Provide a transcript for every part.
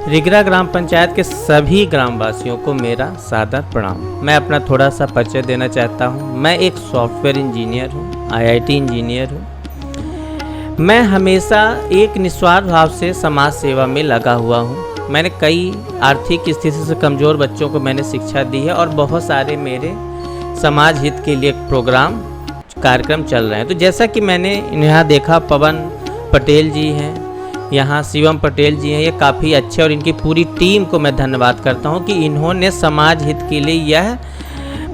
रिगरा ग्राम पंचायत के सभी ग्रामवासियों को मेरा सादर प्रणाम। मैं अपना थोड़ा सा परिचय देना चाहता हूँ। मैं एक सॉफ्टवेयर इंजीनियर हूँ, आईआईटी इंजीनियर हूँ। मैं हमेशा एक निस्वार्थ भाव से समाज सेवा में लगा हुआ हूँ। मैंने कई आर्थिक स्थिति से कमज़ोर बच्चों को मैंने शिक्षा दी है और बहुत सारे मेरे समाज हित के लिए कार्यक्रम चल रहे हैं। तो जैसा कि मैंने यहाँ देखा, पवन पटेल जी हैं, यहाँ शिवम पटेल जी हैं, ये काफ़ी अच्छे, और इनकी पूरी टीम को मैं धन्यवाद करता हूँ कि इन्होंने समाज हित के लिए यह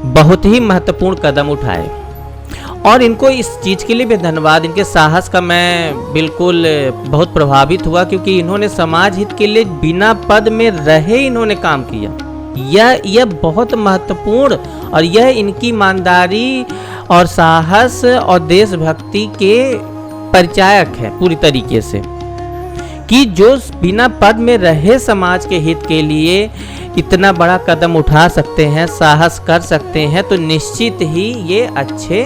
बहुत ही महत्वपूर्ण कदम उठाए, और इनको इस चीज़ के लिए भी धन्यवाद। इनके साहस का मैं बिल्कुल बहुत प्रभावित हुआ, क्योंकि इन्होंने समाज हित के लिए बिना पद में रहे इन्होंने काम किया। यह बहुत महत्वपूर्ण, और यह इनकी ईमानदारी और साहस और देशभक्ति के परिचायक है पूरी तरीके से, कि जो बिना पद में रहे समाज के हित के लिए इतना बड़ा कदम उठा सकते हैं, साहस कर सकते हैं, तो निश्चित ही ये अच्छे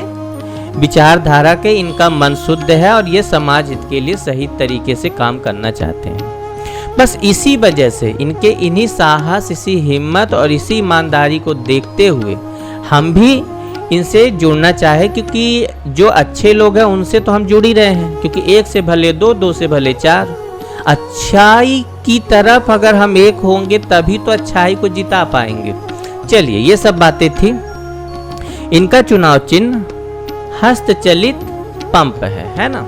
विचारधारा के, इनका मन शुद्ध है और ये समाज हित के लिए सही तरीके से काम करना चाहते हैं। बस इसी वजह से इनके इन्हीं साहस, इसी हिम्मत और इसी ईमानदारी को देखते हुए हम भी इनसे जुड़ना चाहे, क्योंकि जो अच्छे लोग हैं उनसे तो हम जुड़ ही रहे हैं, क्योंकि एक से भले दो, दो से भले चार। अच्छाई की तरफ अगर हम एक होंगे तभी तो अच्छाई को जिता पाएंगे। चलिए, ये सब बातें थी। इनका चुनाव चिन्ह हस्तचलित पंप है ना।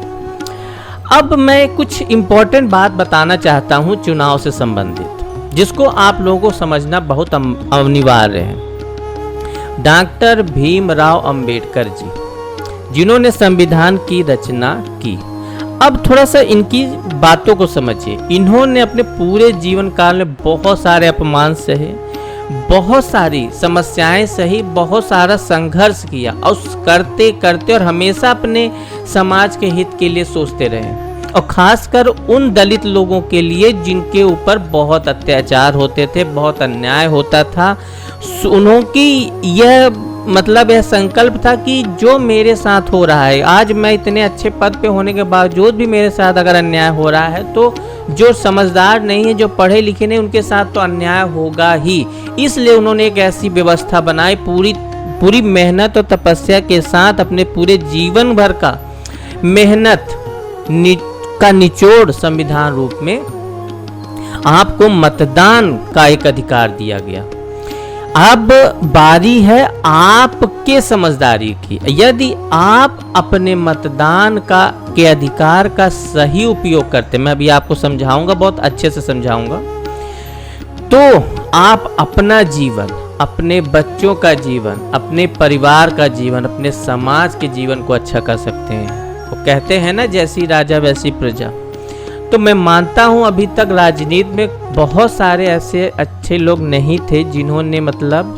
अब मैं कुछ इम्पोर्टेंट बात बताना चाहता हूँ चुनाव से संबंधित, जिसको आप लोगों को समझना बहुत अनिवार्य है। डॉक्टर भीमराव अंबेडकर जी, जिन्होंने संविधान की रचना की। अब थोड़ा सा इनकी बातों को समझिए। इन्होंने अपने पूरे जीवन काल में बहुत सारे अपमान सहे, बहुत सारी समस्याएं सही, बहुत सारा संघर्ष किया, और करते करते और हमेशा अपने समाज के हित के लिए सोचते रहे, और खासकर उन दलित लोगों के लिए जिनके ऊपर बहुत अत्याचार होते थे, बहुत अन्याय होता था। उनकी यह यह संकल्प था कि जो मेरे साथ हो रहा है, आज मैं इतने अच्छे पद पे होने के बावजूद भी मेरे साथ अगर अन्याय हो रहा है, तो जो समझदार नहीं है, जो पढ़े लिखे नहीं, उनके साथ तो अन्याय होगा ही। इसलिए उन्होंने एक ऐसी व्यवस्था बनाई, पूरी मेहनत और तपस्या के साथ अपने पूरे जीवन भर का मेहनत का निचोड़ संविधान रूप में आपको मतदान का एक अधिकार दिया गया। अब बारी है आपके समझदारी की। यदि आप अपने मतदान के अधिकार का सही उपयोग करते, मैं अभी आपको समझाऊंगा, बहुत अच्छे से समझाऊंगा, तो आप अपना जीवन, अपने बच्चों का जीवन, अपने परिवार का जीवन, अपने समाज के जीवन को अच्छा कर सकते हैं। वो कहते हैं ना, जैसी राजा वैसी प्रजा। तो मैं मानता हूँ अभी तक राजनीति में बहुत सारे ऐसे अच्छे लोग नहीं थे जिन्होंने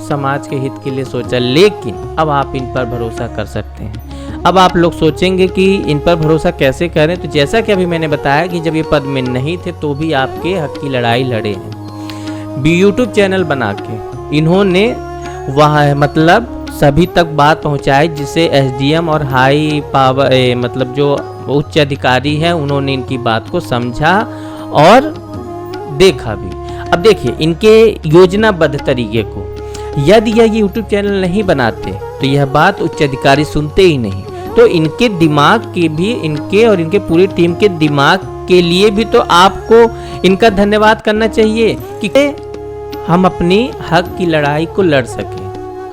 समाज के हित के लिए सोचा, लेकिन अब आप इन पर भरोसा कर सकते हैं। अब आप लोग सोचेंगे कि इन पर भरोसा कैसे करें, तो जैसा कि अभी मैंने बताया कि जब ये पद में नहीं थे तो भी आपके हक की लड़ाई लड़े हैं। यूट्यूब चैनल बना के इन्होंने वहाँ सभी तक बात पहुँचाई, जिसे एसडीएम और हाई पावर जो उच्च अधिकारी हैं, उन्होंने इनकी बात को समझा और देखा भी। अब देखिए इनके योजनाबद्ध तरीके को, यदि यह यूट्यूब चैनल नहीं बनाते तो यह बात उच्च अधिकारी सुनते ही नहीं। तो इनके दिमाग के भी, इनके और इनके पूरी टीम के दिमाग के लिए भी तो आपको इनका धन्यवाद करना चाहिए कि हम अपनी हक की लड़ाई को लड़ सकें।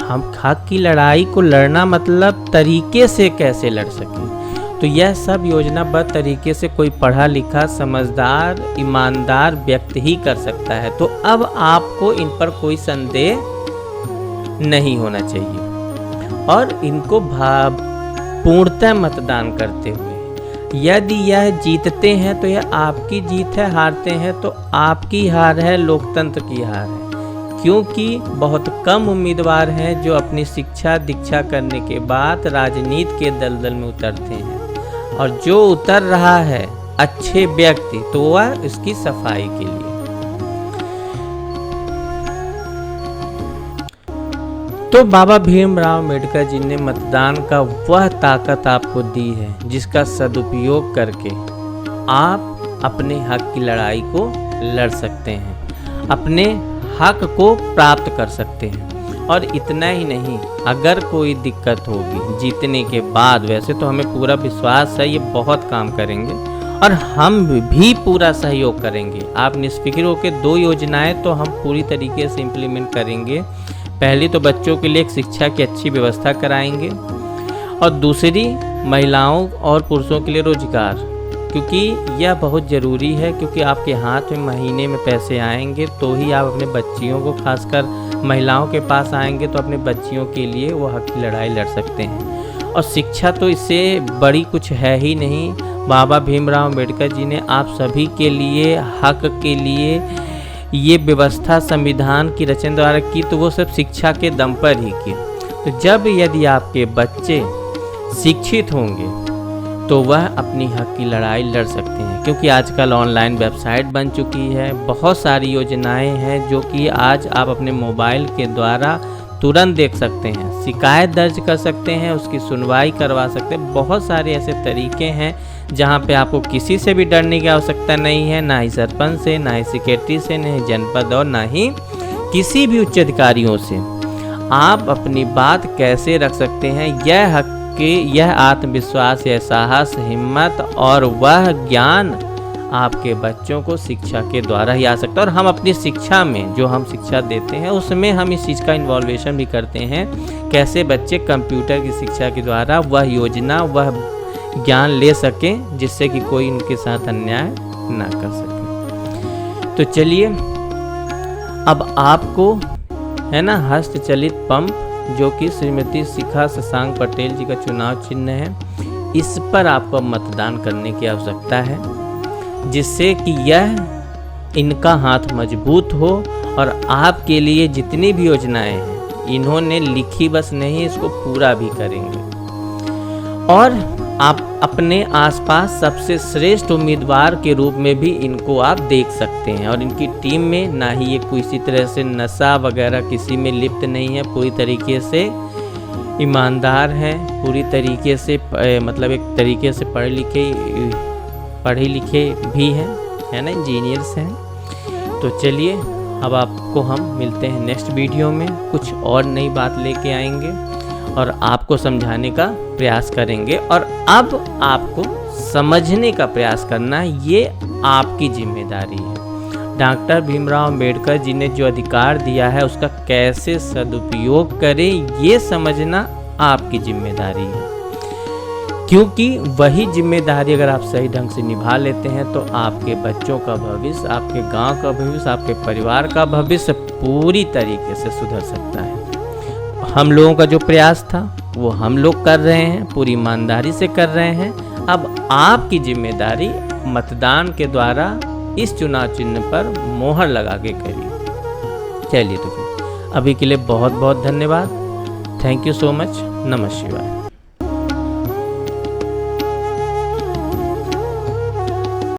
हम हक की लड़ाई को लड़ना तरीके से कैसे लड़ सकें, तो यह सब योजनाबद्ध तरीके से कोई पढ़ा लिखा, समझदार, ईमानदार व्यक्ति ही कर सकता है। तो अब आपको इन पर कोई संदेह नहीं होना चाहिए, और इनको पूर्णतः मतदान करते हुए, यदि यह जीतते हैं तो यह आपकी जीत है, हारते हैं तो आपकी हार है, लोकतंत्र की हार है। क्योंकि बहुत कम उम्मीदवार हैं जो अपनी शिक्षा दीक्षा करने के बाद राजनीति के दलदल में उतरते हैं, और जो उतर रहा है अच्छे व्यक्ति, तो वह इसकी सफाई के लिए। तो बाबा भीमराव अंबेडकर जी ने मतदान का वह ताकत आपको दी है, जिसका सदुपयोग करके आप अपने हक की लड़ाई को लड़ सकते हैं, अपने हक को प्राप्त कर सकते हैं। और इतना ही नहीं, अगर कोई दिक्कत होगी जीतने के बाद, वैसे तो हमें पूरा विश्वास है ये बहुत काम करेंगे और हम भी पूरा सहयोग करेंगे। आप निष्फिक्र होकर 2 योजनाएं तो हम पूरी तरीके से इम्प्लीमेंट करेंगे। पहली तो बच्चों के लिए एक शिक्षा की अच्छी व्यवस्था कराएंगे और दूसरी महिलाओं और पुरुषों के लिए रोजगार, क्योंकि यह बहुत ज़रूरी है। क्योंकि आपके हाथ में महीने में पैसे आएंगे तो ही आप अपने बच्चियों को, खासकर महिलाओं के पास आएंगे तो अपने बच्चियों के लिए वो हक की लड़ाई लड़ सकते हैं। और शिक्षा तो इससे बड़ी कुछ है ही नहीं। बाबा भीमराव अम्बेडकर जी ने आप सभी के लिए, हक के लिए ये व्यवस्था संविधान की रचना द्वारा की, तो वो सब शिक्षा के दम पर ही की। तो जब यदि आपके बच्चे शिक्षित होंगे तो वह अपनी हक की लड़ाई लड़ सकते हैं। क्योंकि आजकल ऑनलाइन वेबसाइट बन चुकी है, बहुत सारी योजनाएं हैं जो कि आज आप अपने मोबाइल के द्वारा तुरंत देख सकते हैं, शिकायत दर्ज कर सकते हैं, उसकी सुनवाई करवा सकते हैं। बहुत सारे ऐसे तरीके हैं जहां पे आपको किसी से भी डरने की आवश्यकता नहीं है, ना ही सरपंच से, ना ही सेक्रेटरी से, ना ही जनपद और ना ही किसी भी उच्च अधिकारियों से। आप अपनी बात कैसे रख सकते हैं, यह हक कि यह आत्मविश्वास, यह साहस, हिम्मत और वह ज्ञान आपके बच्चों को शिक्षा के द्वारा ही आ सकता है। और हम अपनी शिक्षा में, जो हम शिक्षा देते हैं उसमें हम इस चीज़ का इन्वॉल्वेशन भी करते हैं, कैसे बच्चे कंप्यूटर की शिक्षा के द्वारा वह योजना, वह ज्ञान ले सकें जिससे कि कोई उनके साथ अन्याय ना कर सके। तो चलिए, अब आपको है ना हस्तचलित पंप, जो कि श्रीमती शिखा शशांक पटेल जी का चुनाव चिन्ह है, इस पर आपको मतदान करने की आवश्यकता है, जिससे कि यह इनका हाथ मजबूत हो और आपके लिए जितनी भी योजनाएं हैं इन्होंने लिखी बस नहीं, इसको पूरा भी करेंगे। और आप अपने आसपास सबसे श्रेष्ठ उम्मीदवार के रूप में भी इनको आप देख सकते हैं। और इनकी टीम में ना ही ये किसी तरह से नशा वगैरह किसी में लिप्त नहीं है, पूरी तरीके से ईमानदार हैं, पूरी तरीके से मतलब एक तरीके से पढ़े लिखे भी हैं, है ना, इंजीनियर्स हैं। तो चलिए, अब आपको हम मिलते हैं नेक्स्ट वीडियो में, कुछ और नई बात लेके आएंगे और आपको समझाने का प्रयास करेंगे। और अब आपको समझने का प्रयास करना, ये आपकी जिम्मेदारी है। डॉक्टर भीमराव अम्बेडकर जी ने जो अधिकार दिया है उसका कैसे सदुपयोग करें, ये समझना आपकी जिम्मेदारी है। क्योंकि वही जिम्मेदारी अगर आप सही ढंग से निभा लेते हैं तो आपके बच्चों का भविष्य, आपके गांव का भविष्य, आपके परिवार का भविष्य पूरी तरीके से सुधर सकता है। हम लोगों का जो प्रयास था वो हम लोग कर रहे हैं, पूरी ईमानदारी से कर रहे हैं। अब आपकी जिम्मेदारी मतदान के द्वारा इस चुनाव चिन्ह पर मोहर लगा के करिए। चलिए, तो अभी के लिए बहुत बहुत धन्यवाद। Thank you so much. नमः शिवाय।